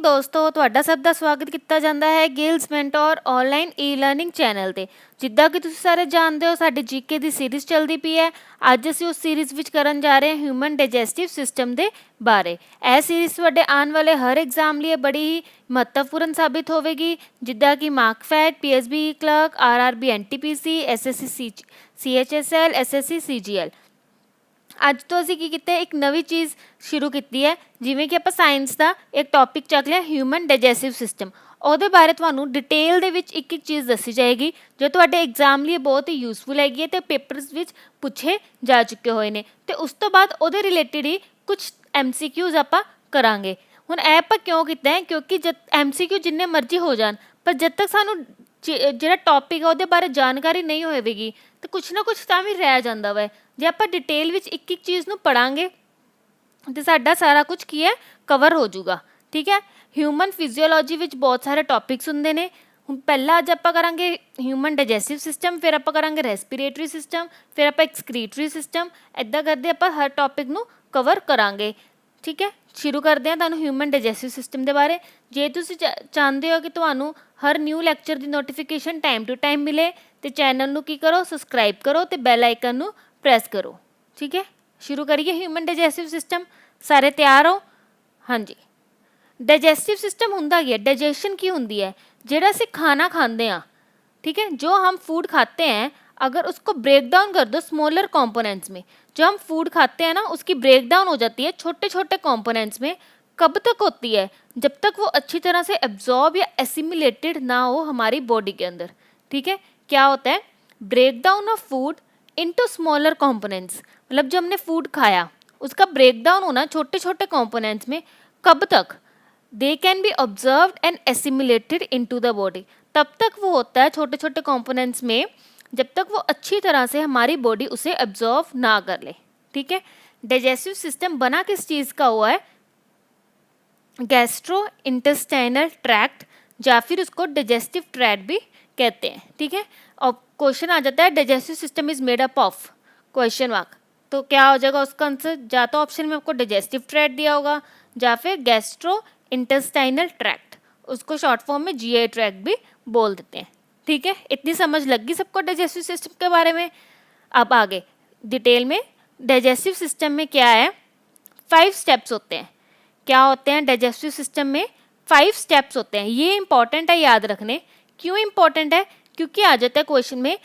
ਦੋਸਤੋ, ਤੁਹਾਡਾ ਸਭ ਦਾ ਸਵਾਗਤ ਕੀਤਾ ਜਾਂਦਾ ਹੈ ਗਿਲਸ ਮੈਂਟੋਰ ਆਨਲਾਈਨ ਈ-ਲਰਨਿੰਗ ਚੈਨਲ ਤੇ। ਜਿੱਦਾਂ ਕਿ ਤੁਸੀਂ ਸਾਰੇ ਜਾਣਦੇ ਹੋ, ਸਾਡੀ ਜੀਕੇ ਦੀ ਸੀਰੀਜ਼ ਚੱਲਦੀ ਪਈ ਹੈ। ਅੱਜ ਅਸੀਂ ਉਸ ਸੀਰੀਜ਼ ਵਿੱਚ ਕਰਨ ਜਾ ਰਹੇ ਹਾਂ ਹਿਊਮਨ ਡਾਈਜੈਸਟਿਵ ਸਿਸਟਮ ਦੇ ਬਾਰੇ। ਇਹ ਸੀਰੀਜ਼ ਤੁਹਾਡੇ ਆਉਣ ਵਾਲੇ ਹਰ ਐਗਜ਼ਾਮ ਲਈ ਬੜੀ ਹੀ ਮਹੱਤਵਪੂਰਨ ਸਾਬਿਤ ਹੋਵੇਗੀ, ਜਿੱਦਾਂ ਕਿ Markfed, PSB clerk, RRB NTPC, SSC CHSL, SSC CGL. ਅੱਜ ਤੋਂ ਅਸੀਂ ਕੀ ਕੀਤਾ, ਇੱਕ ਨਵੀਂ ਚੀਜ਼ ਸ਼ੁਰੂ ਕੀਤੀ ਹੈ। ਜਿਵੇਂ ਕਿ ਆਪਾਂ ਸਾਇੰਸ ਦਾ ਇੱਕ ਟੌਪਿਕ ਚੱਕ ਲਿਆ ਹਿਊਮਨ ਡਾਈਜੈਸਟਿਵ ਸਿਸਟਮ। ਉਹਦੇ ਬਾਰੇ ਤੁਹਾਨੂੰ ਡਿਟੇਲ ਦੇ ਵਿੱਚ ਇੱਕ ਇੱਕ ਚੀਜ਼ ਦੱਸੀ ਜਾਏਗੀ, ਜੋ ਤੁਹਾਡੇ ਐਗਜ਼ਾਮ ਲਈ ਬਹੁਤ ਹੀ ਯੂਜ਼ਫੁਲ ਹੈਗੀ ਹੈ ਅਤੇ ਪੇਪਰਸ ਵਿੱਚ ਪੁੱਛੇ ਜਾ ਚੁੱਕੇ ਹੋਏ ਨੇ। ਅਤੇ ਉਸ ਤੋਂ ਬਾਅਦ ਉਹਦੇ ਰਿਲੇਟਿਡ ਹੀ ਕੁਝ MCQs ਆਪਾਂ ਕਰਾਂਗੇ। ਹੁਣ ਇਹ ਆਪਾਂ ਕਿਉਂ ਕੀਤਾ ਹੈ, ਕਿਉਂਕਿ ਜਦ MCQ ਜਿੰਨੇ ਮਰਜ਼ੀ ਹੋ ਜਾਣ, ਪਰ ਜਦ ਤੱਕ ਸਾਨੂੰ ਜਿਹੜਾ ਟੌਪਿਕ ਹੈ ਉਹਦੇ ਬਾਰੇ ਜਾਣਕਾਰੀ ਨਹੀਂ ਹੋਵੇਗੀ ਤਾਂ ਕੁਛ ਨਾ ਕੁਛ ਤਾਂ ਵੀ ਰਹਿ ਜਾਂਦਾ ਵਾ। ਜੇ ਆਪਾਂ ਡਿਟੇਲ ਵਿੱਚ ਇੱਕ ਇੱਕ ਚੀਜ਼ ਨੂੰ ਪੜ੍ਹਾਂਗੇ ਤੇ ਸਾਡਾ ਸਾਰਾ ਕੁਝ ਕੀ ਹੈ, ਕਵਰ ਹੋ ਜਾਊਗਾ। ਠੀਕ ਹੈ। ਹਿਊਮਨ ਫਿਜ਼ੀਓਲੋਜੀ ਵਿੱਚ ਬਹੁਤ ਸਾਰੇ ਟੌਪਿਕਸ ਹੁੰਦੇ ਨੇ। ਹੁਣ ਪਹਿਲਾਂ ਅੱਜ ਆਪਾਂ ਕਰਾਂਗੇ ਹਿਊਮਨ ਡਾਈਜੈਸਟਿਵ ਸਿਸਟਮ, ਫਿਰ ਆਪਾਂ ਕਰਾਂਗੇ ਰੈਸਪੀਰੇਟਰੀ ਸਿਸਟਮ, ਫਿਰ ਆਪਾਂ ਐਕਸਕ੍ਰੀਟਰੀ ਸਿਸਟਮ। ਇੱਦਾਂ ਕਰਦੇ ਆਪਾਂ ਹਰ ਟੌਪਿਕ ਨੂੰ ਕਵਰ ਕਰਾਂਗੇ। ਠੀਕ ਹੈ। ਸ਼ੁਰੂ ਕਰਦੇ ਹਾਂ ਤੁਹਾਨੂੰ ਹਿਊਮਨ ਡਾਈਜੈਸਟਿਵ ਸਿਸਟਮ ਦੇ ਬਾਰੇ। ਜੇ ਤੁਸੀਂ ਚਾਹੁੰਦੇ ਹੋ ਕਿ ਤੁਹਾਨੂੰ ਹਰ new lecture the notification time to time ਮਿਲੇ, ਤੇ ਚੈਨਲ ਨੂੰ ਕੀ ਕਰੋ, ਸਬਸਕ੍ਰਾਈਬ ਕਰੋ ਤੇ ਬੈਲ ਆਈਕਨ ਨੂੰ ਪ੍ਰੈਸ ਕਰੋ। ਠੀਕ ਹੈ। ਸ਼ੁਰੂ ਕਰੀਏ ਹਿਊਮਨ ਡਾਈਜੈਸਟਿਵ ਸਿਸਟਮ। ਸਾਰੇ ਤਿਆਰ ਹੋ? ਹਾਂਜੀ। डाइजेस्टिव सिस्टम ਹੁੰਦਾ क्या है? डाइजेशन की ਹੁੰਦੀ है? ਜਿਹੜਾ ਅਸੀਂ खाना खाते हैं, ठीक है, जो हम फूड खाते हैं, अगर उसको ब्रेक डाउन कर दो स्मॉलर कंपोनेंट्स में, जो हम फूड खाते हैं ना उसकी ब्रेक डाउन हो जाती है छोटे छोटे कंपोनेंट्स में। कब तक होती है? जब तक वो अच्छी तरह से एब्जॉर्ब या एसिमिलेटेड ना हो हमारी बॉडी के अंदर। ठीक है। क्या होता है? Break down of food into smaller components, मतलब जब हमने फूड खाया उसका ब्रेक डाउन होना छोटे छोटे कंपोनेंट्स में। कब तक? They can be observed and assimilated into the body. तब तक वो होता है छोटे छोटे कंपोनेंट्स में, जब तक वो अच्छी तरह से हमारी बॉडी उसे एब्जॉर्व ना कर ले। ठीक है। डाइजेस्टिव सिस्टम बना किस चीज़ का हुआ है? गैस्ट्रो इंटेस्टाइनल ट्रैक्ट, या फिर उसको डाइजेस्टिव ट्रैक्ट भी कहते हैं। ठीक है। और क्वेश्चन आ जाता है digestive system is made up of question mark, तो क्या हो जाएगा उसका आंसर? या तो ऑप्शन में आपको डाइजेस्टिव ट्रैक्ट दिया होगा, या फिर गैस्ट्रो इंटेस्टाइनल ट्रैक्ट, उसको शॉर्ट फॉर्म में GI ट्रैक्ट भी बोल देते हैं। ठीक है। इतनी समझ लग गई सबको डाइजेस्टिव सिस्टम के बारे में। अब आगे डिटेल में डाइजेस्टिव सिस्टम में क्या है, 5 स्टेप्स होते हैं। क्या होते हैं डाइजेस्टिव सिस्टम में? 5 स्टेप्स होते हैं। ये इंपॉर्टेंट है याद रखने। क्यों इंपॉर्टेंट है? क्योंकि आ जाता है क्वेश्चन में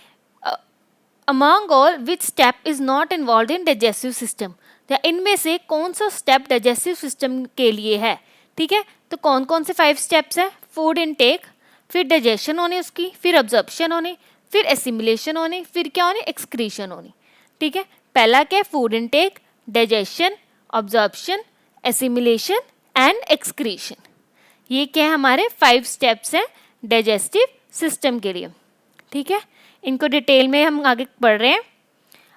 among all which step is not involve in digestive system, या इनमें से कौन सा स्टेप डाइजेस्टिव सिस्टम के लिए है। ठीक है। तो कौन कौन से 5 स्टेप्स हैं? फूड इनटेक, फिर डाइजेशन होनी उसकी, फिर अब्जॉर्प्शन होनी, फिर एसिमिलेशन होनी, फिर क्या होनी, एक्सक्रीशन होनी। ठीक है। पहला क्या है? Food intake, digestion, absorption, assimilation and excretion. ये क्या है? हमारे 5 स्टेप्स हैं डाइजेस्टिव सिस्टम के लिए। ठीक है। इनको डिटेल में हम आगे पढ़ रहे हैं।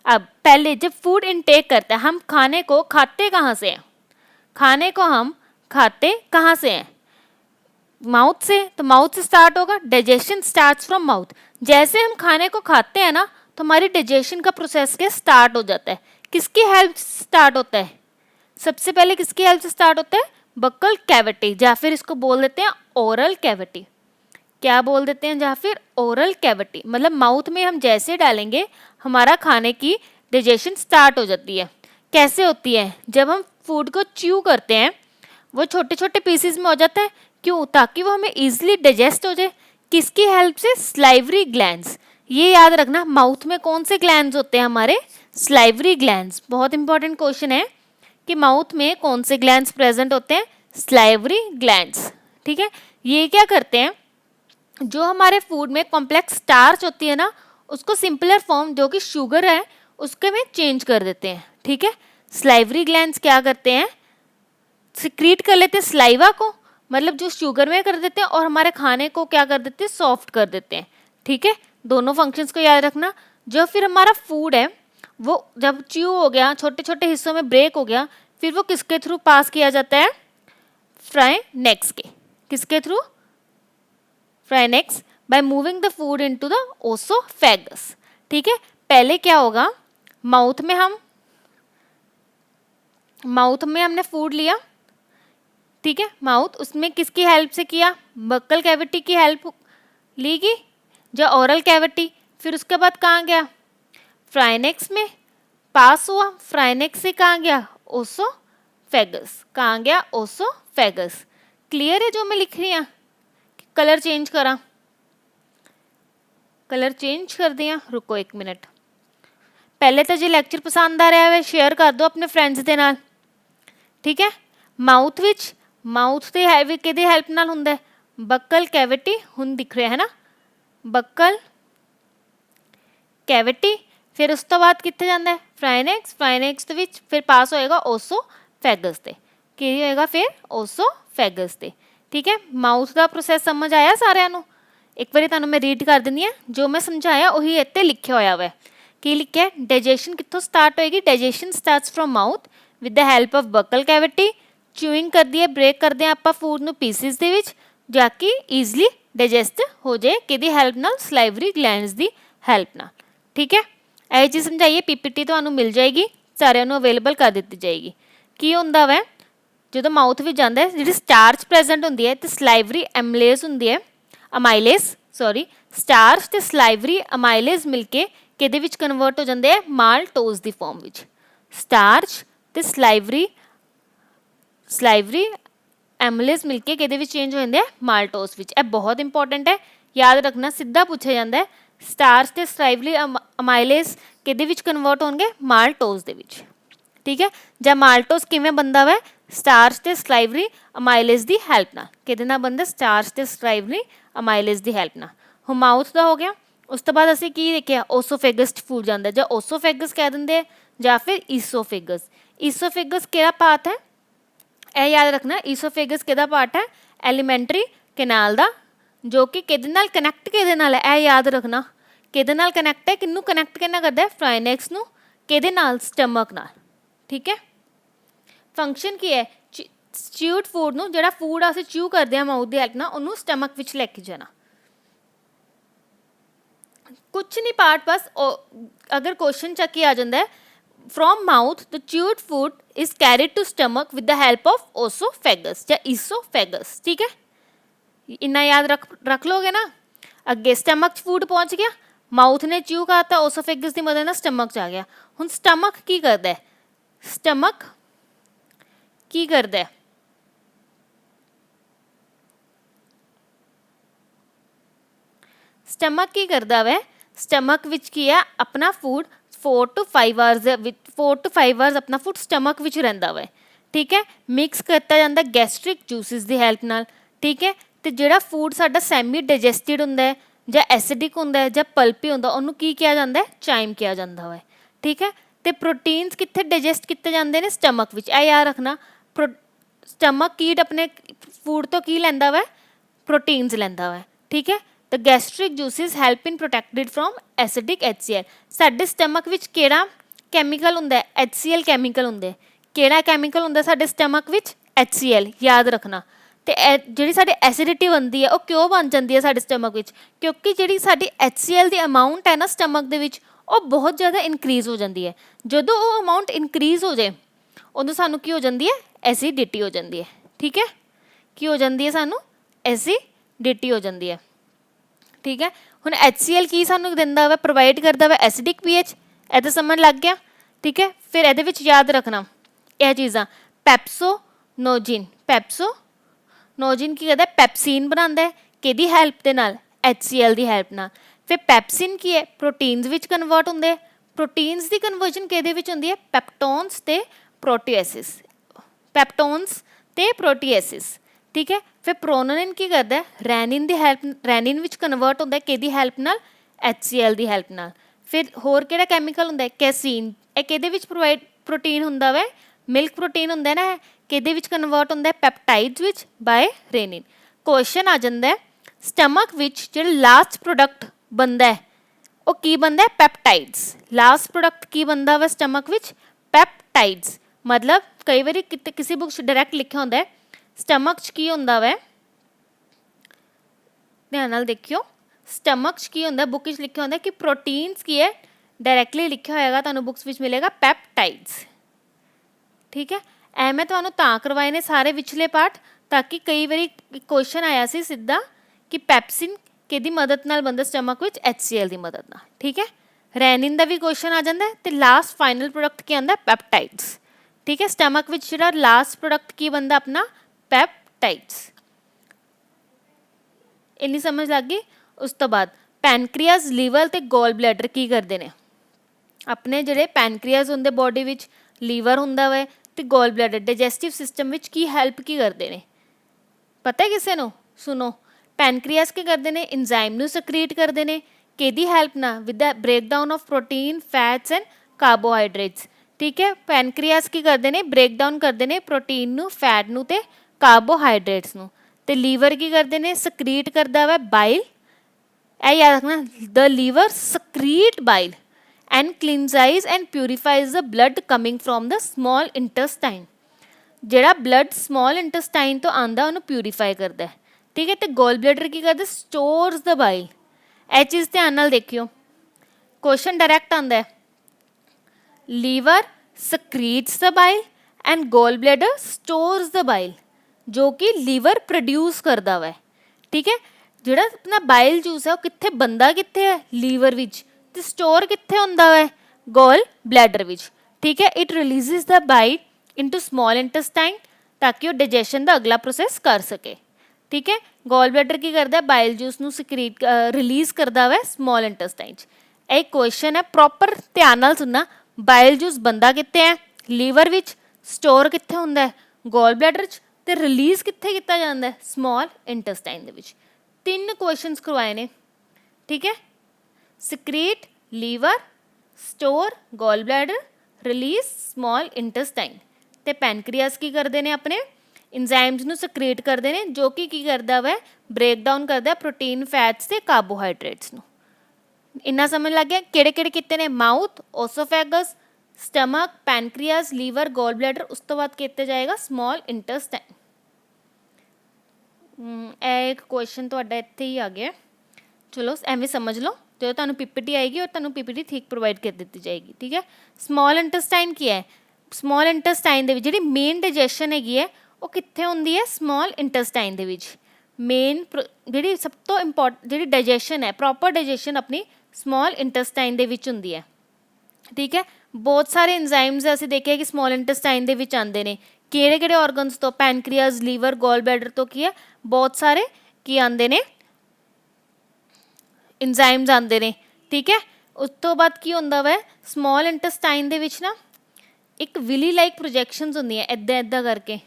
अब पहले जब फूड इनटेक करते हैं, हम खाने को खाते कहाँ से हैं? खाने को हम खाते कहाँ से हैं? माउथ से। तो माउथ से स्टार्ट होगा, डाइजेशन स्टार्ट्स फ्रॉम माउथ। जैसे हम खाने को खाते हैं ना, तो हमारी डाइजेशन का प्रोसेस के स्टार्ट हो जाता है। किसकी हेल्प से स्टार्ट होता है? सबसे पहले किसकी हेल्प से स्टार्ट होता है? बक्कल कैविटी, या फिर इसको बोल देते हैं ओरल कैविटी। क्या बोल देते हैं? या फिर ओरल कैविटी, मतलब माउथ में हम जैसे डालेंगे हमारा खाने की डाइजेशन स्टार्ट हो जाती है। कैसे होती है? जब हम फूड को च्यू करते हैं, वो छोटे छोटे पीसेस में हो जाता है। क्यों? ताकि वो हमें इजीली डाइजेस्ट हो जाए। किसकी हेल्प से? Salivary glands. ये याद रखना, माउथ में कौन से ग्लैंड्स होते हैं? हमारे स्लाइवरी ग्लैंड्स। बहुत इंपॉर्टेंट क्वेश्चन है कि माउथ में कौन से ग्लैंड्स प्रेजेंट होते हैं? Salivary glands. ठीक है। ये क्या करते हैं, जो हमारे फूड में कॉम्प्लेक्स स्टार्च होती है ना, उसको सिंपलर फॉर्म जो कि शुगर है उसके में चेंज कर देते हैं। ठीक है। स्लाइवरी ग्लैंड्स क्या करते हैं? सिक्रीट कर लेते हैं स्लाइवा को, मतलब जो शुगर में कर देते हैं, और हमारे खाने को क्या कर देते हैं? सॉफ्ट कर देते हैं। ठीक है। दोनों फंक्शंस को याद रखना। जो फिर हमारा फूड है वो जब च्यू हो गया, छोटे छोटे हिस्सों में ब्रेक हो गया, फिर वो किसके थ्रू पास किया जाता है? फ्राइनेक्स के। किसके थ्रू? Pharynx, by moving the food into the oesophagus. ठीक है। पहले क्या होगा, माउथ में हमने फूड लिया, ठीक है, माउथ, उसमें किसकी हेल्प से किया, बक्कल कैविटी की हेल्प ली गई या ओरल कैविटी, फिर उसके बाद कहाँ गया, फ्राइनेक्स में पास हुआ, फ्राइनेक्स से कहाँ गया, ओसोफेगस, कहाँ गया, ओसोफेगस। क्लियर है जो मैं लिख रही हूँ, कलर चेंज करा, कलर चेंज कर दिया, रुको 1 मिनट। पहले तो जो लेक्चर पसंद आ रहा है शेयर कर दो अपने फ्रेंड्स के नाल, ठीक है। माउथ विच, माउथ ते है किहदी हेल्प नाल हुंदा है, बक्कल कैविटी, हुण दिख रहा है ना, बक्कल कैविटी, फिर उस तो बाद कित्थे जांदा है, फ्राइनेक्स, फ्राइनेक्स विच फिर पास होएगा ओसोफेगस ते, की होएगा फिर ओसोफेगस ते, ठीक है। माउथ का प्रोसैस समझ आया सारिਆਂ ਨੂੰ, एक बार तुहानूं मैं रीड कर दिंदी हां, जो मैं समझाया उही इत्ते लिखिया होया वा, की लिखिया, डाइजेशन कित्थों स्टार्ट होएगी, digestion starts from mouth with the help of buccal cavity, chewing करदी है, ब्रेक करते हैं आपां फूड नूं पीसिस दे विच, जाकि ईजली डाइजेस्ट हो जाए, किहदी हेल्प नाल, सलाइवरी ग्लैंड्स दी हेल्प नाल, ठीक है। ਇਹ ਚੀਜ਼ ਸਮਝਾਈਏ, ਪੀਪੀਟੀ ਤੁਹਾਨੂੰ ਮਿਲ ਜਾਏਗੀ, ਸਾਰਿਆਂ ਨੂੰ ਅਵੇਲੇਬਲ ਕਰ ਦਿੱਤੀ ਜਾਏਗੀ। ਕੀ ਹੁੰਦਾ ਵੈ, ਜਦੋਂ ਮਾਊਥ ਵਿੱਚ ਜਾਂਦਾ ਹੈ, ਜਿਹੜੀ ਸਟਾਰਚ ਪ੍ਰੈਜ਼ੈਂਟ ਹੁੰਦੀ ਹੈ ਤੇ ਸਲਾਈਵਰੀ ਐਮਲੇਸ ਹੁੰਦੀ ਹੈ, ਅਮਾਈਲੇਸ ਸੌਰੀ, ਸਟਾਰਚ ਤੇ ਸਲਾਈਵਰੀ ਅਮਾਈਲੇਸ ਮਿਲ ਕੇ ਕਿਹਦੇ ਵਿੱਚ ਕਨਵਰਟ ਹੋ ਜਾਂਦੇ ਆ, ਮਾਲਟੋਜ਼ ਦੀ ਫਾਰਮ ਵਿੱਚ। ਸਟਾਰਚ ਤੇ ਸਲਾਈਵਰੀ ਐਮਲੇਸ ਮਿਲ ਕੇ ਕਿਹਦੇ ਵਿੱਚ ਚੇਂਜ ਹੋ ਜਾਂਦੇ ਆ, ਮਾਲਟੋਜ਼ ਵਿੱਚ। ਇਹ ਬਹੁਤ ਇੰਪੋਰਟੈਂਟ ਹੈ, ਯਾਦ ਰੱਖਣਾ, ਸਿੱਧਾ ਪੁੱਛਿਆ ਜਾਂਦਾ ਹੈ। ਸਟਾਰਚ ਤੇ ਸਲਾਈਵਰੀ ਅਮਾਈਲੇਸ ਕਿਹਦੇ ਵਿੱਚ ਕਨਵਰਟ ਹੋਣਗੇ, ਮਾਲਟੋਜ਼ ਦੇ ਵਿੱਚ, ਠੀਕ ਹੈ। ਜਾਂ ਮਾਲਟੋਜ਼ ਕਿਵੇਂ ਬਣਦਾ ਵਾ, ਸਟਾਰਚ ਤੇ ਸਲਾਈਵਰੀ ਅਮਾਈਲੇਸ ਦੀ ਹੈਲਪ ਨਾਲ, ਕਿਹਦੇ ਨਾਲ ਬਣਦਾ, ਸਟਾਰਚ ਤੇ ਸਲਾਈਵਰੀ ਅਮਾਈਲੇਸ ਦੀ ਹੈਲਪ ਨਾਲ। ਹੁਣ ਮਾਊਥ ਦਾ ਹੋ ਗਿਆ, ਉਸ ਤੋਂ ਬਾਅਦ ਅਸੀਂ ਕੀ ਦੇਖਿਆ, ਓਸੋਫੇਗਸ 'ਚ ਫੂਡ ਜਾਂਦਾ, ਜਾਂ ਓਸੋਫੇਗਸ ਕਹਿ ਦਿੰਦੇ ਆ, ਜਾਂ ਫਿਰ ਈਸੋਫੇਗਸ। ਈਸੋਫੇਗਸ ਕਿਹੜਾ ਪਾਰਟ ਹੈ, ਇਹ ਯਾਦ ਰੱਖਣਾ, ਈਸੋਫੇਗਸ ਕਿਹਦਾ ਪਾਰਟ ਹੈ, ਐਲੀਮੈਂਟਰੀ ਕੈਨਾਲ ਦਾ, ਜੋ ਕਿ ਕਿਹਦੇ ਨਾਲ ਕਨੈਕਟ, ਕਿਹਦੇ ਨਾਲ ਹੈ, ਇਹ ਯਾਦ ਰੱਖਣਾ, ਕਿਹਦੇ ਨਾਲ ਕਨੈਕਟ ਹੈ, ਕਿਹਨੂੰ ਕਨੈਕਟ ਕਿਹਨਾਂ ਕਰਦਾ ਹੈ, ਫਰਾਈਨੈਕਸ ਨੂੰ, ਕਿਹਦੇ ਨਾਲ, ਸਟਮਕ ਨਾਲ, ਠੀਕ ਹੈ। ਫੰਕਸ਼ਨ ਕੀ ਹੈ, ਚਿਊਡ ਫੂਡ ਨੂੰ, ਜਿਹੜਾ ਫੂਡ ਅਸੀਂ ਚਿਊ ਕਰਦੇ ਹਾਂ ਮਾਊਥ ਦੀ ਹੈਲਪ ਨਾਲ, ਉਹਨੂੰ ਸਟਮਕ ਵਿੱਚ ਲੈ ਕੇ ਜਾਣਾ, ਕੁਛ ਨਹੀਂ ਪਾਰਟ, ਬਸ ਅਗਰ ਕੁਐਸਚਨ ਚੱਕ ਹੀ ਆ ਜਾਂਦਾ ਹੈ, from mouth the chewed food is carried to stomach with the help of osophagus या esophagus, ठीक है। इतना याद रख लोगे ना। अगे स्टमक फूड पहुंच गया, माउथ ने च्यू करता, ओसोफेगस की मदद नाल स्टमक च आ गया। हुण स्टमक की करदा है, स्टमक की करदा है, स्टमक की करदा वै, स्टमक विच की है, अपना फूड 4 to 5 आवर्स अपना फूड स्टमक विच रहिंदा वा, ठीक है। मिक्स किया जाता गैस्ट्रिक जूसिस की हैल्प नाल, ठीक है। तो जिहड़ा फूड साडा सैमी डाइजेस्टिड हुंदा है, जां एसिडिक हुंदा है, जां पल्पी हुंदा, उहनूं की किया जाता है, चाइम किया जाता है, ठीक है। तो प्रोटीन्स कित्थे डाइजेस्ट किए जाते हैं, स्टमक विच, यह याद रखना। स्टमक कीट अपने फूड तो की लैंदा वा, प्रोटीन्स लैंदा वा, ठीक है। तो gastric juices help in protected from acidic HCl। साडे स्टमक विच किहड़ा कैमिकल हुंदा है, HCl कैमिकल हुंदे, किहड़ा कैमिकल हुंदा साडे स्टमक विच, HCl, याद रखना। तो जिहड़ी साडी एसिडिटी बनदी है, वो क्यों बन जाती है साडे स्टमक विच, क्योंकि जिहड़ी साडी HCl दी अमाउंट है ना स्टमक दे विच, वो बहुत ज़्यादा इनक्रीज़ हो जाती है। जदों वो अमाउंट इनक्रीज़ हो जाए, उदों सानूं की हो जाती है, एसिडिटी हो जाती है, ठीक है। की हो जाती है, सानूं एसिडिटी हो जाती है, ठीक है। हुण HCl की सानूं दिंदा वा, प्रोवाइड करदा वा एसिडिक pH, ये तो समझ लग गया, ठीक है। फिर ये विच याद रखना यह चीज़ां, पैप्सोनोजिन की करदा, पैप्सीन बनांदा है, किहदी हैल्प दे नाल, HCl दी हैल्प नाल। फिर पैप्सिन की है, प्रोटीन्स विच कन्वर्ट हुंदे, प्रोटीन्स दी कन्वर्जन किहदे विच हुंदी है, पैप्टोन्स ते प्रोटीएसिस, ठीक है। फिर प्रोनोनिन की करदा है, रैनिन दी हेल्प, रैनिन विच कन्वर्ट होंदा है, किहदी हेल्प नाल, HCl दी हेल्प नाल। फिर होर किहड़ा कैमिकल हुंदा है, कैसीन, ये किहदे विच प्रोवाइड प्रोटीन हुंदा वा, मिल्क प्रोटीन हुंदा है ना, किहदे विच कन्वर्ट हुंदा है, पैप्टाइड्स विच बाय रेनिन। क्वेश्चन आ जांदा है, स्टमक विच जिहड़ा लास्ट प्रोडक्ट बनदा है, वो की बनदा है, पैप्टाइड्स। लास्ट प्रोडक्ट की बनदा वा स्टमक विच, पैप्टाइड्स। मतलब कई बार किसी बुक डायरैक्ट लिखा होंदा है, स्टमक च की हुंदा वा, ध्यान नाल देखियो, स्टमक च की हुंदा, बुक च लिखा होंदा कि प्रोटीन्स की है, डायरैक्टली लिखा होएगा, तुहानूं बुक्स विच मिलेगा पैप्टाइड्स, ठीक है। मैं तुहानूं तां करवाए ने सारे विचले पार्ट, ताकि कई बारी क्वेश्चन आया सी सीधा कि पैप्सिन किहदी मदद नाल बनदा स्टमक विच HCl दी मदद नाल। ठीक है, रेनिन दा भी क्वेश्चन आ जांदा है ते लास्ट फाइनल प्रोडक्ट की आंदा पैप्टाइड्स। ठीक है, स्टमक विच जिहड़ा लास्ट प्रोडक्ट की बनदा अपना पैप्टाइड्स। इन्नी समझ लग गई। उस तो बाद पैनक्रियाज लीवर ते गॉल ब्लैडर की करते हैं अपने जिहड़े पैनक्रियाज हुंदे बॉडी विच लीवर हुंदा वे ते गॉल ब्लैडर डाइजेस्टिव सिस्टम विच की हैल्प की करते हैं पता है किसी नूं? सुनो, पैनक्रियाज की करते हैं इंजाइम नूं सक्रीट करते हैं किहदी हैल्प ना with the breakdown of protein fats and carbohydrates. ठीक है, पैनक्रियाज की करते हैं ब्रेकडाउन करते हैं प्रोटीन नूं फैट नूं ते कार्बोहाइड्रेट्स नूं ते लीवर की करते हैं सक्रीट करता वा बाइल। ए याद रखना, the liver secrete bile and cleanses and purifies the blood coming from the small intestine. जिहड़ा ब्लड स्मॉल इंटेस्टाइन तो आंदा उन्होंने प्यूरीफाई करता है। ठीक है, तो गॉल ब्लैडर की करता स्टोर्स द बाइल। यह चीज़ ध्यान नाल देखियो, क्वेश्चन डायरैक्ट आंदा है liver secretes the bile and gall bladder stores the bile, जो कि लीवर प्रोड्यूस करता वा। ठीक है, जिहड़ा अपना बाइल जूस है वो कित्थे बनदा कित्थे है? लीवर विच, ते स्टोर कित्थे हुंदा वा? गॉल ब्लैडर विच। ठीक है, it releases the bile into small intestine ताकि वो डाइजेशन का अगला प्रोसैस कर सके। ठीक है, गॉल ब्लैडर की करता है बाइल जूस नूं सिक्रीट रिलीज करता वा स्मॉल इंटेस्टाइन च। एक क्वेश्चन है, प्रॉपर ध्यान नाल सुनना, बाइल जूस बनदा कित्थे है? लीवर विच, स्टोर कित्थे हुंदा है? गॉल ब्लैडर च, ते रिलीज कित्थे कीता जांदा है? स्मॉल इंटेस्टाइन दे विच। 3 क्वेश्चनस करवाए ने। ठीक है, secrete liver, store gall bladder, release small intestine. ते पैनक्रियाज की करते हैं अपने इंजाइम्स नूं सक्रीट करते हैं जो कि की करता वा ब्रेकडाउन करता प्रोटीन फैट्स ते कार्बोहाइड्रेट्स नूं। इन्ना समझ लग गया किहड़े किहड़े किते ने? Mouth, oesophagus, stomach, pancreas, liver, gall bladder. उस तो बाद किते जाएगा स्मॉल इंटेस्टाइन। एक क्वेश्चन तुहाडा इत्थे ही आ गया, चलो एवें समझ लो, जो तुहानूं पीपीटी आएगी और तुहानूं पीपीटी ठीक प्रोवाइड कर दी जाएगी। ठीक है, स्मॉल इंटेस्टाइन की है? स्मॉल इंटेस्टाइन दे विच जिहड़ी मेन डाइजेशन हैगी है वो कित्थे हुंदी है? स्मॉल इंटेस्टाइन दे विच। मेन जिहड़ी सब तो इंपॉर्टेंट जिहड़ी डाइजेशन है, प्रॉपर डाइजेशन अपनी स्मॉल इंटेस्टाइन दे विच हुंदी है। ठीक है, बहुत सारे एंजाइम्स असीं देखिए कि स्मॉल इंटेस्टाइन दे विच आंदे ने। किहड़े किहड़े ऑर्गनस तो? पैनक्रियाज, लीवर, गॉल ब्लैडर तो की है बहुत सारे की आंदे ने एंजाइम्स आंदे ने। ठीक है, उस तो बाद की हुंदा वा स्मॉल इंटेस्टाइन दे विच ना एक विली लाइक प्रोजैक्शनस हुंदियां इदां इदां करके।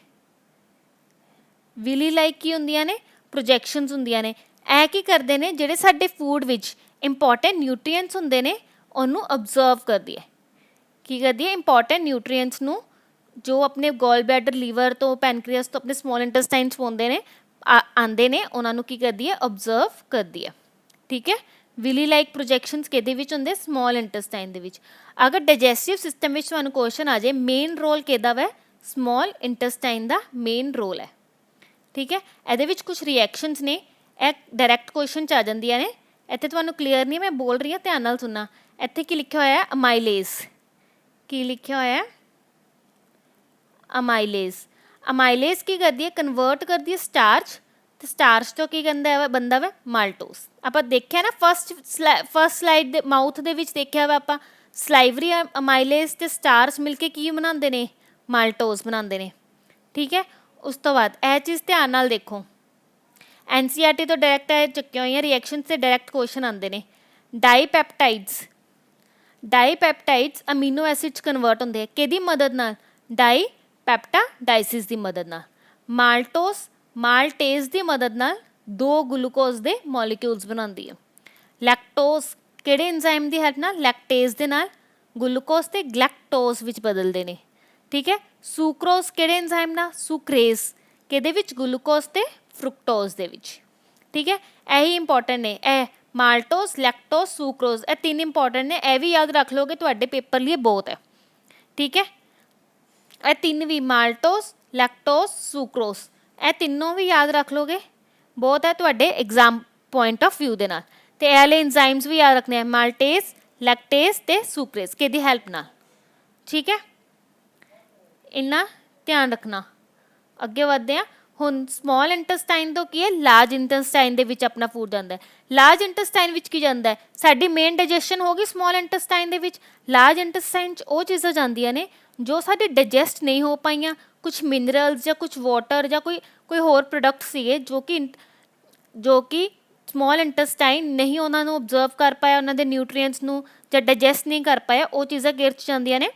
विली लाइक की हुंदियां ने? प्रोजैक्शनस हुंदियां ने। ऐ की करदे ने जिहड़े साडे फूड विच इंपॉर्टेंट न्यूट्रीएंट्स हुंदे ने उहनूं ऑब्जर्व करदी है। की करदी है? इंपॉर्टेंट न्यूट्रीएंट्स नूं जो अपने गॉल ब्लैडर, लीवर तो पैनक्रियास तो अपने स्मॉल इंटेस्टाइन च पहुंचते हैं आंदे ने, उन्होंने की करती है? ऑब्जर्व करती है। ठीक है, विली लाइक प्रोजैक्शनस किहदे विच हुंदे? स्मॉल इंटेस्टाइन दे विच। अगर डाइजेस्टिव सिस्टम विच तुहानूं क्वेश्चन आ जाए मेन रोल किहदा वा? स्मॉल इंटेस्टाइन दा मेन रोल है। ठीक है, इहदे विच कुछ रिएक्शनस ने, ਇਹ डायरैक्ट क्वेश्चन च आ जांदियां ने। इत्थे तुहानूं क्लीयर नहीं, मैं बोल रही हाँ, ध्यान नाल सुनना। इत्थे की लिखिया होया? अमाइलेज। की लिखिया होया? अमाइलेज। अमाइलेज की करती है? कन्वर्ट करती है स्टार्च, तो स्टार्च तो की बनता वा? माल्टोस। आप देखिया ना फस्ट स्लाइड माउथ दे विच देखिया वा आप, सलाइवरी अमाइलेज ते स्टार्च मिलके की बनाते हैं? माल्टोस बनाते हैं। ठीक है, उस तो बाद यह चीज़ ध्यान नाल देखो, NCERT तो डायरैक्ट चुकिया हुई रिएक्शन से डायरैक्ट क्वेश्चन आते हैं। डाईपैप्टाइड्स, डाईपैप्टाइड्स अमीनो एसिड च कन्वर्ट होंगे किहदी मदद नाल? डाईपैप्टाडाइसिस की मदद नाल। माल्टोस माल्टेज की मदद नाल 2 ग्लूकोज के मॉलिक्यूल्स बनाती है। लैक्टोस किहड़े एंजाइम की हेल्प नाल? लैक्टेज के नाल ग्लूकोज ते ग्लैक्टोज विच बदलते हैं। ठीक है, सुक्रोज किहड़े एंजाइम नाल? सुक्रेज किहदे विच? ग्लूकोज ते फ्रुक्टोज दे विच। ठीक है, यही इंपॉर्टेंट ने, ए माल्टोस, लैक्टोज, सुक्रोज, ये 3 इंपॉर्टेंट ने। यह भी याद रख लोगे तो पेपर लिए बहुत है। ठीक है, ये 3 भी माल्टोस, लैक्टोज, सुक्रोज, ये तीनों भी याद रख लोगे बहुत है तो एग्जाम पॉइंट ऑफ व्यू के नाल। ते ये वाले एंजाइम्स भी याद रखने हैं, माल्टेज, लैक्टेज ते सुक्रेज किहदी हेल्प नाल। ठीक है, इन्ना ध्यान रखना। अगे बढ़ते हैं, ਹੁਣ ਸਮਾਲ ਇੰਟੈਸਟਾਈਨ ਤੋਂ ਕੀ ਹੈ, ਲਾਰਜ ਇੰਟੈਸਟਾਈਨ ਦੇ ਵਿੱਚ ਆਪਣਾ ਫੂਡ ਜਾਂਦਾ ਹੈ। ਲਾਰਜ ਇੰਟੈਸਟਾਈਨ ਵਿੱਚ ਕੀ ਜਾਂਦਾ ਹੈ, ਸਾਡੀ ਮੇਨ ਡਾਈਜੈਸ਼ਨ ਹੋ ਗਈ ਸਮਾਲ ਇੰਟੈਸਟਾਈਨ ਦੇ ਵਿੱਚ। ਲਾਰਜ ਇੰਟੈਸਟਾਈਨ 'ਚ ਉਹ ਚੀਜ਼ਾਂ ਜਾਂਦੀਆਂ ਨੇ ਜੋ ਸਾਡੇ ਡਾਈਜੈਸਟ ਨਹੀਂ ਹੋ ਪਾਈਆਂ, ਕੁਛ ਮਿਨਰਲਸ ਜਾਂ ਕੁਛ ਵਾਟਰ ਜਾਂ ਕੋਈ ਹੋਰ ਪ੍ਰੋਡਕਟ ਸੀਗੇ ਜੋ ਕਿ ਸਮਾਲ ਇੰਟੈਸਟਾਈਨ ਨਹੀਂ ਉਹਨਾਂ ਨੂੰ ਓਬਜ਼ਰਵ ਕਰ ਪਾਇਆ, ਉਹਨਾਂ ਦੇ ਨਿਊਟਰੀਐਂਟਸ ਨੂੰ ਜਾਂ ਡਾਈਜੈਸਟ ਨਹੀਂ ਕਰ ਪਾਇਆ, ਉਹ ਚੀਜ਼ਾਂ ਕਿਹਦੇ 'ਚ ਜਾਂਦੀਆਂ ਨੇ,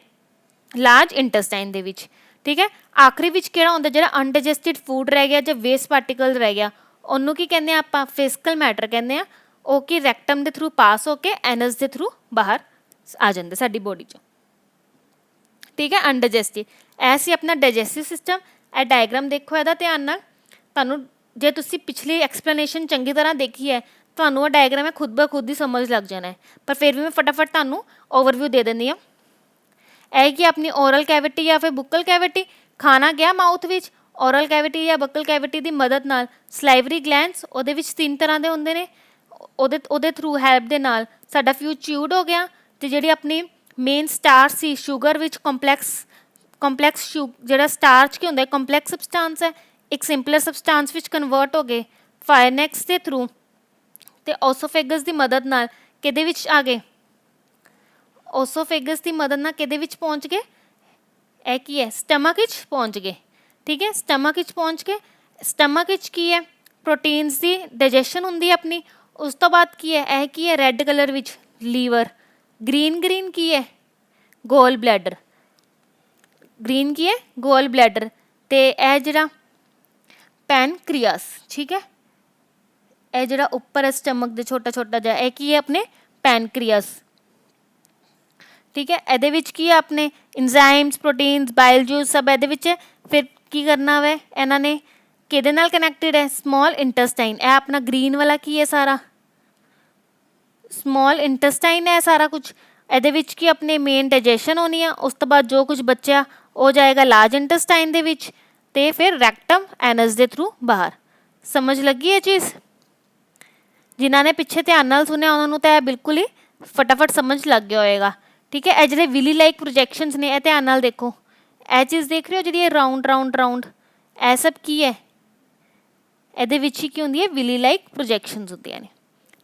ਲਾਰਜ ਇੰਟੈਸਟਾਈਨ ਦੇ ਵਿੱਚ। ਠੀਕ ਹੈ, ਆਖਰੀ ਵਿੱਚ ਕਿਹੜਾ ਹੁੰਦਾ, ਜਿਹੜਾ ਅਨਡਾਈਜੈਸਟਿਡ ਫੂਡ ਰਹਿ ਗਿਆ ਜਾਂ ਵੇਸਟ ਪਾਰਟੀਕਲ ਰਹਿ ਗਿਆ, ਉਹਨੂੰ ਕੀ ਕਹਿੰਦੇ ਆ ਆਪਾਂ, ਫੀਕਲ ਮੈਟਰ ਕਹਿੰਦੇ ਆ। ਉਹ ਕਿ ਰੈਕਟਮ ਦੇ ਥਰੂ ਪਾਸ ਹੋ ਕੇ ਐਨਸ ਦੇ ਥਰੂ ਬਾਹਰ ਆ ਜਾਂਦੇ ਸਾਡੀ ਬੋਡੀ 'ਚੋਂ। ਠੀਕ ਹੈ, ਅਨਡਾਈਜੈਸਟਿਡ। ਇਹ ਸੀ ਆਪਣਾ ਡਾਈਜੈਸਟਿਵ ਸਿਸਟਮ। ਇਹ ਡਾਇਗਰਾਮ ਦੇਖੋ ਇਹਦਾ ਧਿਆਨ ਨਾਲ। ਤੁਹਾਨੂੰ ਜੇ ਤੁਸੀਂ ਪਿਛਲੀ ਐਕਸਪਲੇਨੇਸ਼ਨ ਚੰਗੀ ਤਰ੍ਹਾਂ ਦੇਖੀ ਹੈ, ਤੁਹਾਨੂੰ ਇਹ ਡਾਇਗਰਾਮ ਹੈ ਖੁਦ ਬ ਖੁਦ ਹੀ ਸਮਝ ਲੱਗ ਜਾਣਾ ਹੈ, ਪਰ ਫਿਰ ਵੀ ਮੈਂ ਫਟਾਫਟ ਤੁਹਾਨੂੰ ਓਵਰਵਿਊ ਦੇ ਦਿੰਦੀ ਹਾਂ। ਇਹ ਕਿ ਆਪਣੀ ਓਰਲ ਕੈਵਿਟੀ ਜਾਂ ਫਿਰ ਬੁੱਕਲ ਕੈਵਿਟੀ, ਖਾਣਾ ਗਿਆ ਮਾਊਥ ਵਿੱਚ, ਓਰਲ ਕੈਵਿਟੀ ਜਾਂ ਬਕਲ ਕੈਵਿਟੀ ਦੀ ਮਦਦ ਨਾਲ ਸਲਾਈਵਰੀ ਗਲੈਂਡਸ, ਉਹਦੇ ਵਿੱਚ 3 ਤਰ੍ਹਾਂ ਦੇ ਹੁੰਦੇ ਨੇ, ਉਹਦੇ ਥਰੂ ਹੈਲਪ ਦੇ ਨਾਲ ਸਾਡਾ ਫਿਊ ਚਿਊਡ ਹੋ ਗਿਆ, ਅਤੇ ਜਿਹੜੀ ਆਪਣੀ ਮੇਨ ਸਟਾਰਚ ਸੀ ਸ਼ੂਗਰ ਵਿੱਚ ਕੰਪਲੈਕਸ ਜਿਹੜਾ ਸਟਾਰਚ ਕੀ ਹੁੰਦਾ, ਕੰਪਲੈਕਸ ਸਬਸਟਾਂਸ ਹੈ, ਇੱਕ ਸਿੰਪਲਰ ਸਬਸਟਾਂਸ ਵਿੱਚ ਕਨਵਰਟ ਹੋ ਗਏ ਫਾਇਰਨੈਕਸ ਦੇ ਥਰੂ, ਅਤੇ ਓਸੋਫੇਗਸ ਦੀ ਮਦਦ ਨਾਲ ਕਿਹਦੇ ਵਿੱਚ ਆ ਗਏ, ਓਸੋਫੇਗਸ ਦੀ ਮਦਦ ਨਾਲ ਕਿਹਦੇ ਵਿੱਚ ਪਹੁੰਚ ਗਏ, ਇਹ ਕੀ ਹੈ, ਸਟਮਕ ਵਿੱਚ ਪਹੁੰਚ ਗਏ। ਠੀਕ ਹੈ, ਸਟਮਕ ਵਿੱਚ ਪਹੁੰਚ ਕੇ ਸਟਮਕ ਵਿੱਚ ਕੀ ਹੈ, ਪ੍ਰੋਟੀਨਸ ਦੀ ਡਾਈਜੈਸ਼ਨ ਹੁੰਦੀ ਹੈ ਆਪਣੀ। ਉਸ ਤੋਂ ਬਾਅਦ ਕੀ ਹੈ, ਇਹ ਕੀ ਹੈ, ਰੈੱਡ ਕਲਰ ਵਿੱਚ ਲੀਵਰ, ਗ੍ਰੀਨ ਕੀ ਹੈ, ਗੋਲ ਬਲੈਡਰ, ਗ੍ਰੀਨ ਕੀ ਹੈ, ਗੋਲ ਬਲੈਡਰ, ਅਤੇ ਇਹ ਜਿਹੜਾ ਪੈਨਕ੍ਰੀਆਸ। ਠੀਕ ਹੈ, ਇਹ ਜਿਹੜਾ ਉੱਪਰ ਹੈ ਸਟਮਕ ਦੇ ਛੋਟਾ ਜਿਹਾ, ਇਹ ਕੀ ਹੈ ਆਪਣੇ ਪੈਨਕ੍ਰੀਆਸ। ਠੀਕ ਹੈ, ਇਹਦੇ ਵਿੱਚ ਕੀ ਹੈ ਆਪਣੇ ਇੰਜ਼ਾਈਮਸ, ਪ੍ਰੋਟੀਨਸ, ਬਾਇਲ ਜੂਸ ਸਭ ਇਹਦੇ ਵਿੱਚ। ਫਿਰ ਕੀ ਕਰਨਾ ਵਾ ਇਹਨਾਂ ਨੇ, ਕਿਹਦੇ ਨਾਲ ਕਨੈਕਟਿਡ ਹੈ, ਸਮਾਲ ਇੰਟੈਸਟਾਈਨ। ਇਹ ਆਪਣਾ ਗ੍ਰੀਨ ਵਾਲਾ ਕੀ ਹੈ, ਸਾਰਾ ਸਮਾਲ ਇੰਟੈਸਟਾਈਨ ਹੈ ਸਾਰਾ ਕੁਛ। ਇਹਦੇ ਵਿੱਚ ਕੀ ਆਪਣੇ ਮੇਨ ਡਾਈਜੈਸ਼ਨ ਹੋਣੀ ਆ, ਉਸ ਤੋਂ ਬਾਅਦ ਜੋ ਕੁਝ ਬਚਿਆ ਉਹ ਜਾਏਗਾ ਲਾਰਜ ਇੰਟੈਸਟਾਈਨ ਦੇ ਵਿੱਚ, ਅਤੇ ਫਿਰ ਰੈਕਟਮ ਐਨਸ ਦੇ ਥਰੂ ਬਾਹਰ। ਸਮਝ ਲੱਗੀ ਇਹ ਚੀਜ਼? ਜਿਨ੍ਹਾਂ ਨੇ ਪਿੱਛੇ ਧਿਆਨ ਨਾਲ ਸੁਣਿਆ ਉਹਨਾਂ ਨੂੰ ਤਾਂ ਇਹ ਬਿਲਕੁਲ ਹੀ ਫਟਾਫਟ ਸਮਝ ਲੱਗ ਗਿਆ ਹੋਏਗਾ। ਠੀਕ ਹੈ, ਇਹ ਜਿਹੜੇ ਵਿਲੀ ਲਾਈਕ ਪ੍ਰੋਜੈਕਸ਼ਨਸ ਨੇ, ਇਹ ਧਿਆਨ ਨਾਲ ਦੇਖੋ। ਇਹ ਚੀਜ਼ ਦੇਖ ਰਹੇ ਹੋ ਜਿਹੜੀ ਇਹ ਰਾਊਂਡ, ਇਹ ਸਭ ਕੀ ਹੈ, ਇਹਦੇ ਵਿੱਚ ਹੀ ਕੀ ਹੁੰਦੀ ਹੈ, ਵਿਲੀ ਲਾਈਕ ਪ੍ਰੋਜੈਕਸ਼ਨਸ ਹੁੰਦੀਆਂ ਨੇ।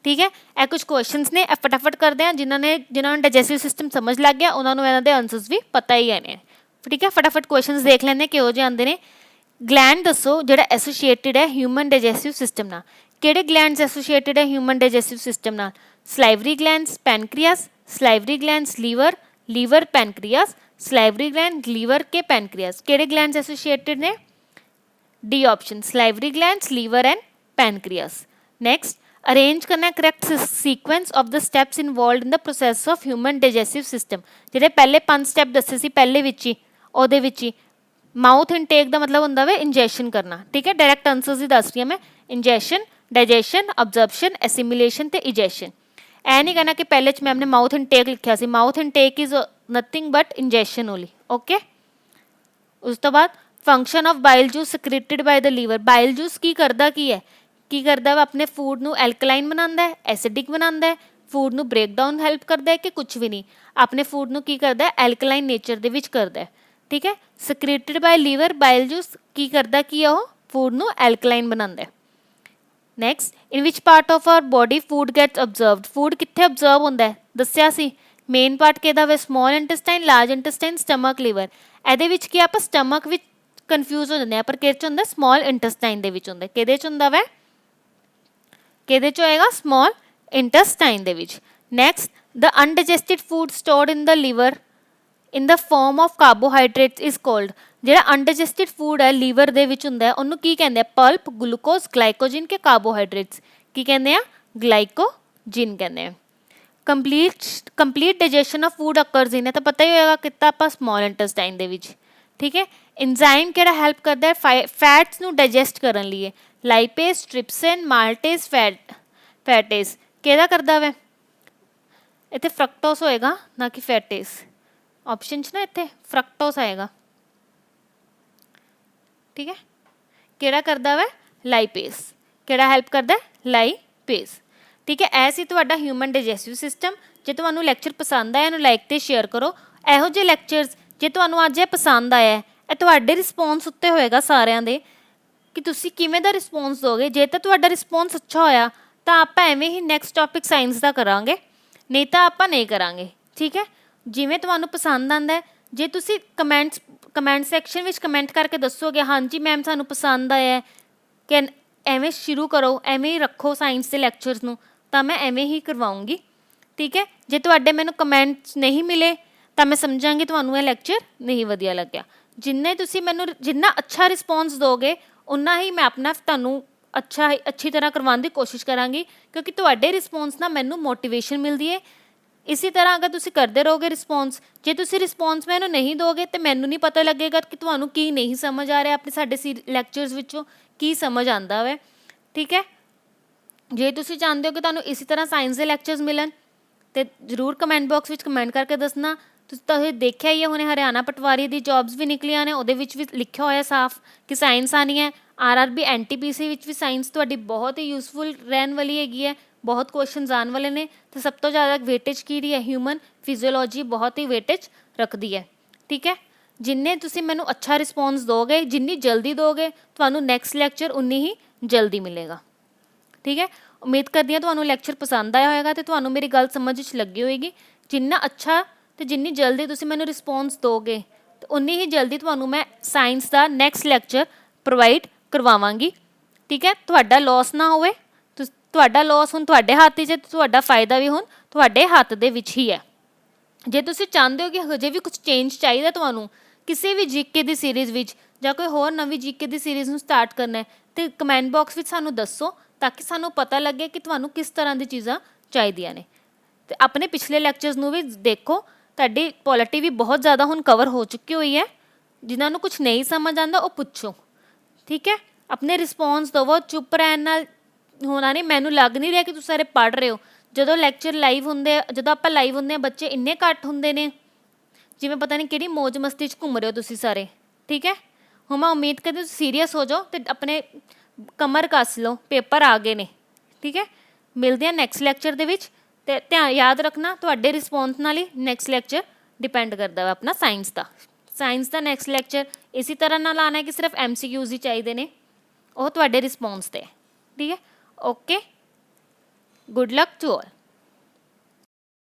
ਠੀਕ ਹੈ, ਇਹ ਕੁਝ ਕੁਐਸਚਨਸ ਨੇ, ਇਹ ਫਟਾਫਟ ਕਰਦੇ ਹਾਂ। ਜਿਨ੍ਹਾਂ ਨੂੰ ਡਾਈਜੈਸਟਿਵ ਸਿਸਟਮ ਸਮਝ ਲੱਗ ਗਿਆ ਉਹਨਾਂ ਨੂੰ ਇਹਨਾਂ ਦੇ ਆਨਸਰਸ ਵੀ ਪਤਾ ਹੀ ਨੇ। ਠੀਕ ਹੈ, ਫਟਾਫਟ ਕੁਐਸਚਨਸ ਦੇਖ ਲੈਂਦੇ ਕਿਹੋ ਜਿਹੇ ਆਉਂਦੇ ਨੇ। ਗਲੈਂਡ ਦੱਸੋ ਜਿਹੜਾ ਐਸੋਸੀਏਟਿਡ ਹੈ ਹਿਊਮਨ ਡਾਈਜੈਸਟਿਵ ਸਿਸਟਮ ਨਾਲ। ਕਿਹੜੇ ਗਲੈਂਡਸ ਐਸੋਸੀਏਟਿਡ ਹੈ ਹਿਊਮਨ ਡਾਈਜੈਸਟਿਵ ਸਿਸਟਮ ਨਾਲ? Salivary glands, pancreas, salivary glands, liver pancreas, salivary gland, liver ਕੇ ਪੈਨਕ੍ਰੀਆਸ। ਕਿਹੜੇ ਗਲੈਂਡਸ ਐਸੋਸੀਏਟਿਡ ਨੇ? D option, salivary glands, liver and pancreas. Next, arrange ਕਰਨਾ correct sequence of the steps involved in the process of human digestive system. ਜਿਹੜੇ ਪਹਿਲੇ 5 step ਦੱਸੇ ਸੀ ਪਹਿਲੇ ਵਿੱਚ ਹੀ, ਉਹਦੇ ਵਿੱਚ ਹੀ ਮਾਊਥ ਇਨਟੇਕ ਦਾ ਮਤਲਬ ਹੁੰਦਾ ਵਾ ਇੰਜੈਸ਼ਨ ਕਰਨਾ। ਠੀਕ ਹੈ, ਡਾਇਰੈਕਟ ਆਨਸਰਸ ਹੀ ਦੱਸ ਰਹੀ ਹਾਂ ਮੈਂ। ਇੰਜੈਸ਼ਨ, ਡਾਈਜੈਸ਼ਨ, ਅਬਜ਼ਰਪਸ਼ਨ, ਐਸੀਮੀਲੇਸ਼ਨ ਅਤੇ ਇਜੈਸ਼ਨ। ਇਹ ਨਹੀਂ ਕਹਿਣਾ ਕਿ ਪਹਿਲੇ 'ਚ ਮੈਮ ਨੇ ਮਾਊਥ ਇਨਟੇਕ ਲਿਖਿਆ ਸੀ। Mouth intake is nothing but ingestion only. Okay, ਉਸ ਤੋਂ ਬਾਅਦ function of bile juice secreted by the liver. Bile juice ਕੀ ਕਰਦਾ ਵਾ, ਆਪਣੇ ਫੂਡ ਨੂੰ ਐਲਕਲਾਈਨ ਬਣਾਉਂਦਾ ਹੈ, ਐਸਿਡਿਕ ਬਣਾਉਂਦਾ ਹੈ, ਫੂਡ ਨੂੰ ਬ੍ਰੇਕ ਡਾਊਨ ਹੈਲਪ ਕਰਦਾ ਹੈ ਕਿ ਕੁਛ ਵੀ ਨਹੀਂ, ਆਪਣੇ ਫੂਡ ਨੂੰ ਕੀ ਕਰਦਾ ਹੈ, ਐਲਕਲਾਈਨ ਨੇਚਰ ਦੇ ਵਿੱਚ ਕਰਦਾ ਹੈ। ਠੀਕ ਹੈ, ਸਕ੍ਰੀਟਿਡ ਬਾਈ ਲੀਵਰ, ਬਾਇਲ ਜੂਸ ਕੀ ਕਰਦਾ, ਉਹ ਫੂਡ ਨੂੰ ਐਲਕਲਾਈਨ ਬਣਾਉਂਦਾ ਹੈ। ਨੈਕਸਟ, ਇਨ ਵਿਚ part of our body food gets absorbed. Food ਕਿੱਥੇ ਅਬਜ਼ਰਵ ਹੁੰਦਾ ਹੈ ਦੱਸਿਆ ਸੀ। ਮੇਨ ਪਾਰਟ ਕਿਹਦਾ ਵੇ, small intestine, large intestine, stomach, liver. ਇਹਦੇ ਵਿੱਚ ਕੀ ਆਪਾਂ ਸਟਮਕ ਵਿੱਚ ਕਨਫਿਊਜ਼ ਹੋ ਜਾਂਦੇ ਹਾਂ, ਪਰ ਕਿਹਦੇ 'ਚ ਹੁੰਦਾ, ਸਮਾਲ ਇੰਟੈਸਟਾਈਨ ਦੇ ਵਿੱਚ ਹੁੰਦਾ। ਕਿਹਦੇ 'ਚ ਹੁੰਦਾ ਵਾ, ਕਿਹਦੇ 'ਚ ਹੋਏਗਾ, ਸਮਾਲ ਇੰਟੈਸਟਾਈਨ ਦੇ ਵਿੱਚ। Next, the undigested food stored in the liver in the form of carbohydrates is called. ਜਿਹੜਾ ਅਨਡਾਈਜੈਸਟਿਡ ਫੂਡ ਹੈ ਲੀਵਰ ਦੇ ਵਿੱਚ ਹੁੰਦਾ, ਉਹਨੂੰ ਕੀ ਕਹਿੰਦੇ ਆ, ਪਲਪ, ਗਲੂਕੋਜ਼, ਗਲਾਈਕੋਜਨ ਕੇ ਕਾਰਬੋਹਾਈਡਰੇਟਸ। ਕੀ ਕਹਿੰਦੇ ਆ, ਗਲਾਈਕੋਜਨ ਕਹਿੰਦੇ ਆ। ਕੰਪਲੀਟ ਡਾਈਜੈਸ਼ਨ ਆਫ ਫੂਡ ਅਕਰਜ਼ ਇਨ, ਤਾਂ ਪਤਾ ਹੀ ਹੋਏਗਾ ਕਿਤਾ ਆਪਾਂ, ਸਮਾਲ ਇੰਟੈਸਟਾਈਨ ਦੇ ਵਿੱਚ। ਠੀਕ ਹੈ, ਇੰਜ਼ਾਈਮ ਕਿਹੜਾ ਹੈਲਪ ਕਰਦਾ ਹੈ ਫੈਟਸ ਨੂੰ ਡਾਈਜੈਸਟ ਕਰਨ ਲਈ? ਲਾਈਪੇਸ, ਟ੍ਰਿਪਸਿਨ, ਮਾਲਟੇਸ, ਫੈਟੇਸ। ਕਿਹਦਾ ਕਰਦਾ ਵਾ ਇੱਥੇ? ਫਰਕਟੋਸ ਹੋਏਗਾ ਨਾ ਕਿ ਫੈਟੇਸ। ਆਪਸ਼ਨ 'ਚ ਨਾ ਇੱਥੇ ਫਰਕਟੋਸ ਆਏਗਾ। ਠੀਕ ਹੈ, ਕਿਹੜਾ ਕਰਦਾ ਵਾ, ਲਾਈਪੇਸ। ਕਿਹੜਾ ਹੈਲਪ ਕਰਦਾ, ਲਾਈਪੇਸ। ਠੀਕ ਹੈ, ਇਹ ਸੀ ਤੁਹਾਡਾ ਹਿਊਮਨ ਡਾਈਜੈਸਟਿਵ ਸਿਸਟਮ। ਜੇ ਤੁਹਾਨੂੰ ਲੈਕਚਰ ਪਸੰਦ ਆਇਆ ਇਹਨੂੰ ਲਾਈਕ ਅਤੇ ਸ਼ੇਅਰ ਕਰੋ। ਇਹੋ ਜਿਹੇ ਲੈਕਚਰਸ ਜੇ ਤੁਹਾਨੂੰ ਅੱਜ ਇਹ ਪਸੰਦ ਆਇਆ, ਇਹ ਤੁਹਾਡੇ ਰਿਸਪੌਂਸ ਉੱਤੇ ਹੋਏਗਾ ਸਾਰਿਆਂ ਦੇ। ਕਿ ਤੁਸੀਂ ਕਿਵੇਂ ਦਾ ਰਿਸਪੌਂਸ ਦੋਗੇ। ਜੇ ਤਾਂ ਤੁਹਾਡਾ ਰਿਸਪੌਂਸ ਅੱਛਾ ਹੋਇਆ ਤਾਂ ਆਪਾਂ ਐਵੇਂ ਹੀ ਨੈਕਸਟ ਟੌਪਿਕ ਸਾਇੰਸ ਦਾ ਕਰਾਂਗੇ, ਨਹੀਂ ਤਾਂ ਆਪਾਂ ਨਹੀਂ ਕਰਾਂਗੇ। ਠੀਕ ਹੈ, ਜਿਵੇਂ ਤੁਹਾਨੂੰ ਪਸੰਦ ਆਉਂਦਾ ਹੈ। ਜੇ ਤੁਸੀਂ ਕਮੈਂਟ ਸੈਕਸ਼ਨ ਵਿੱਚ ਕਮੈਂਟ ਕਰਕੇ ਦੱਸੋਗੇ ਹਾਂਜੀ ਮੈਮ ਸਾਨੂੰ ਪਸੰਦ ਆਇਆ ਕਿ ਐਵੇਂ ਸ਼ੁਰੂ ਕਰੋ, ਐਵੇਂ ਹੀ ਰੱਖੋ ਸਾਇੰਸ ਦੇ ਲੈਕਚਰਸ ਨੂੰ, ਤਾਂ ਮੈਂ ਐਵੇਂ ਹੀ ਕਰਵਾਉਂਗੀ। ਠੀਕ ਹੈ, ਜੇ ਤੁਹਾਡੇ ਮੈਨੂੰ ਕਮੈਂਟਸ ਨਹੀਂ ਮਿਲੇ ਤਾਂ ਮੈਂ ਸਮਝਾਂਗੀ ਤੁਹਾਨੂੰ ਇਹ ਲੈਕਚਰ ਨਹੀਂ ਵਧੀਆ ਲੱਗਿਆ। ਜਿੰਨਾ ਅੱਛਾ ਰਿਸਪੌਂਸ ਦੋਗੇ ਉਨਾ ਹੀ ਮੈਂ ਆਪਣਾ ਤੁਹਾਨੂੰ ਅੱਛੀ ਤਰ੍ਹਾਂ ਕਰਵਾਉਣ ਦੀ ਕੋਸ਼ਿਸ਼ ਕਰਾਂਗੀ, ਕਿਉਂਕਿ ਤੁਹਾਡੇ ਰਿਸਪੌਂਸ ਨਾਲ ਮੈਨੂੰ ਮੋਟੀਵੇਸ਼ਨ ਮਿਲਦੀ ਹੈ। ਇਸੇ ਤਰ੍ਹਾਂ ਅਗਰ ਤੁਸੀਂ ਕਰਦੇ ਰਹੋਗੇ ਰਿਸਪੌਂਸ, ਜੇ ਤੁਸੀਂ ਰਿਸਪੌਂਸ ਮੈਨੂੰ ਨਹੀਂ ਦੋਗੇ ਤਾਂ ਮੈਨੂੰ ਨਹੀਂ ਪਤਾ ਲੱਗੇਗਾ ਕਿ ਤੁਹਾਨੂੰ ਕੀ ਨਹੀਂ ਸਮਝ ਆ ਰਿਹਾ, ਆਪਣੇ ਸਾਡੇ ਲੈਕਚਰਸ ਵਿੱਚੋਂ ਕੀ ਸਮਝ ਆਉਂਦਾ ਵੈ। ਠੀਕ ਹੈ, ਜੇ ਤੁਸੀਂ ਚਾਹੁੰਦੇ ਹੋ ਕਿ ਤੁਹਾਨੂੰ ਇਸੇ ਤਰ੍ਹਾਂ ਸਾਇੰਸ ਦੇ ਲੈਕਚਰਸ ਮਿਲਣ ਤਾਂ ਜ਼ਰੂਰ ਕਮੈਂਟ ਬਾਕਸ ਵਿੱਚ ਕਮੈਂਟ ਕਰਕੇ ਦੱਸਣਾ। ਤੁਸੀਂ ਤਾਂ ਇਹ ਦੇਖਿਆ ਹੀ ਹੈ, ਹੁਣੇ ਹਰਿਆਣਾ ਪਟਵਾਰੀ ਦੀ ਜੋਬਸ ਵੀ ਨਿਕਲੀਆਂ ਨੇ, ਉਹਦੇ ਵਿੱਚ ਵੀ ਲਿਖਿਆ ਹੋਇਆ ਸਾਫ਼ ਕਿ ਸਾਇੰਸ ਆਉਣੀ ਹੈ। RRB NTPC ਵਿੱਚ ਵੀ ਸਾਇੰਸ ਤੁਹਾਡੀ ਬਹੁਤ ਹੀ ਯੂਜ਼ਫੁਲ ਰਹਿਣ ਵਾਲੀ ਹੈਗੀ ਹੈ, ਬਹੁਤ ਕੁਐਸਚਨਸ ਆਉਣ ਵਾਲੇ ਨੇ। ਅਤੇ ਸਭ ਤੋਂ ਜ਼ਿਆਦਾ ਵੇਟੇਜ ਕਿਹਦੀ ਹੈ, ਹਿਊਮਨ ਫਿਜ਼ੀਓਲੋਜੀ ਬਹੁਤ ਹੀ ਵੇਟੇਜ ਰੱਖਦੀ ਹੈ। ਠੀਕ ਹੈ, ਜਿੰਨੇ ਤੁਸੀਂ ਮੈਨੂੰ ਅੱਛਾ ਰਿਸਪੌਂਸ ਦੋਗੇ, ਜਿੰਨੀ ਜਲਦੀ ਦੋਗੇ, ਤੁਹਾਨੂੰ ਨੈਕਸਟ ਲੈਕਚਰ ਉਨੀ ਹੀ ਜਲਦੀ ਮਿਲੇਗਾ। ਠੀਕ ਹੈ, ਉਮੀਦ ਕਰਦੀ ਹਾਂ ਤੁਹਾਨੂੰ ਲੈਕਚਰ ਪਸੰਦ ਆਇਆ ਹੋਏਗਾ ਅਤੇ ਤੁਹਾਨੂੰ ਮੇਰੀ ਗੱਲ ਸਮਝ ਵਿੱਚ ਲੱਗੀ ਹੋਏਗੀ। ਜਿੰਨਾ ਅੱਛਾ ਅਤੇ ਜਿੰਨੀ ਜਲਦੀ ਤੁਸੀਂ ਮੈਨੂੰ ਰਿਸਪੌਂਸ ਦੋਗੇ ਤਾਂ ਉਨੀ ਹੀ ਜਲਦੀ ਤੁਹਾਨੂੰ ਮੈਂ ਸਾਇੰਸ ਦਾ ਨੈਕਸਟ ਲੈਕਚਰ ਪ੍ਰੋਵਾਈਡ ਕਰਵਾਵਾਂਗੀ। ਠੀਕ ਹੈ, ਤੁਹਾਡਾ ਲੋਸ ਨਾ ਹੋਵੇ। ਤੁਹਾਡਾ ਲੋਸ ਹੁਣ ਤੁਹਾਡੇ ਹੱਥ 'ਚ ਹੈ, ਤੁਹਾਡਾ ਫਾਇਦਾ ਵੀ ਹੁਣ ਤੁਹਾਡੇ ਹੱਥ ਦੇ ਵਿੱਚ ਹੀ ਹੈ। ਜੇ ਤੁਸੀਂ ਚਾਹੁੰਦੇ ਹੋ ਕਿ ਹਜੇ ਵੀ ਕੁਛ ਚੇਂਜ ਚਾਹੀਦਾ ਤੁਹਾਨੂੰ ਕਿਸੇ ਵੀ GK ਦੀ ਸੀਰੀਜ਼ ਵਿੱਚ, ਜਾਂ ਕੋਈ ਹੋਰ ਨਵੀਂ GK ਦੀ ਸੀਰੀਜ਼ ਨੂੰ ਸਟਾਰਟ ਕਰਨਾ ਹੈ, ਤਾਂ ਕਮੈਂਟ ਬਾਕਸ ਵਿੱਚ ਸਾਨੂੰ ਦੱਸੋ, ਤਾਂ ਕਿ ਸਾਨੂੰ ਪਤਾ ਲੱਗੇ ਕਿ ਤੁਹਾਨੂੰ ਕਿਸ ਤਰ੍ਹਾਂ ਦੀ ਚੀਜ਼ਾਂ ਚਾਹੀਦੀਆਂ ਨੇ। ਅਤੇ ਆਪਣੇ ਪਿਛਲੇ ਲੈਕਚਰਸ ਨੂੰ ਵੀ ਦੇਖੋ, ਤੁਹਾਡੀ ਪੋਲਿਟੀ ਵੀ ਬਹੁਤ ਜ਼ਿਆਦਾ ਹੁਣ ਕਵਰ ਹੋ ਚੁੱਕੀ ਹੋਈ ਹੈ। ਜਿਨ੍ਹਾਂ ਨੂੰ ਕੁਛ ਨਹੀਂ ਸਮਝ ਆਉਂਦਾ ਉਹ ਪੁੱਛੋ। ਠੀਕ ਹੈ, ਆਪਣੇ ਰਿਸਪੌਂਸ ਦੇਵੋ, ਚੁੱਪ ਰਹਿਣ ਨਾਲ ਹੋਣਾ ਨਹੀਂ। ਮੈਨੂੰ ਲੱਗ ਨਹੀਂ ਰਿਹਾ ਕਿ ਤੁਸੀਂ ਸਾਰੇ ਪੜ੍ਹ ਰਹੇ ਹੋ। ਜਦੋਂ ਲੈਕਚਰ ਲਾਈਵ ਹੁੰਦੇ, ਜਦੋਂ ਆਪਾਂ ਲਾਈਵ ਹੁੰਦੇ ਹਾਂ, ਬੱਚੇ ਇੰਨੇ ਘੱਟ ਹੁੰਦੇ ਨੇ ਜਿਵੇਂ ਪਤਾ ਨਹੀਂ ਕਿਹੜੀ ਮੌਜ ਮਸਤੀ 'ਚ ਘੁੰਮ ਰਹੇ ਹੋ ਤੁਸੀਂ ਸਾਰੇ। ਠੀਕ ਹੈ, ਹੁਣ ਮੈਂ ਉਮੀਦ ਕਰਦੀ ਤੁਸੀਂ ਸੀਰੀਅਸ ਹੋ ਜਾਓ ਅਤੇ ਆਪਣੇ ਕਮਰ ਕੱਸ ਲਓ, ਪੇਪਰ ਆ ਗਏ ਨੇ। ਠੀਕ ਹੈ, ਮਿਲਦੇ ਹਾਂ ਨੈਕਸਟ ਲੈਕਚਰ ਦੇ ਵਿੱਚ। ਅਤੇ ਯਾਦ ਰੱਖਣਾ ਤੁਹਾਡੇ ਰਿਸਪੌਂਸ ਨਾਲ ਹੀ ਨੈਕਸਟ ਲੈਕਚਰ ਡਿਪੈਂਡ ਕਰਦਾ ਵਾ ਆਪਣਾ ਸਾਇੰਸ ਦਾ ਨੈਕਸਟ ਲੈਕਚਰ ਇਸੇ ਤਰ੍ਹਾਂ ਨਾਲ ਆਉਣਾ ਕਿ ਸਿਰਫ MCQs ਹੀ ਚਾਹੀਦੇ ਨੇ, ਉਹ ਤੁਹਾਡੇ ਰਿਸਪੌਂਸ 'ਤੇ। ਠੀਕ ਹੈ, okay, good luck to all.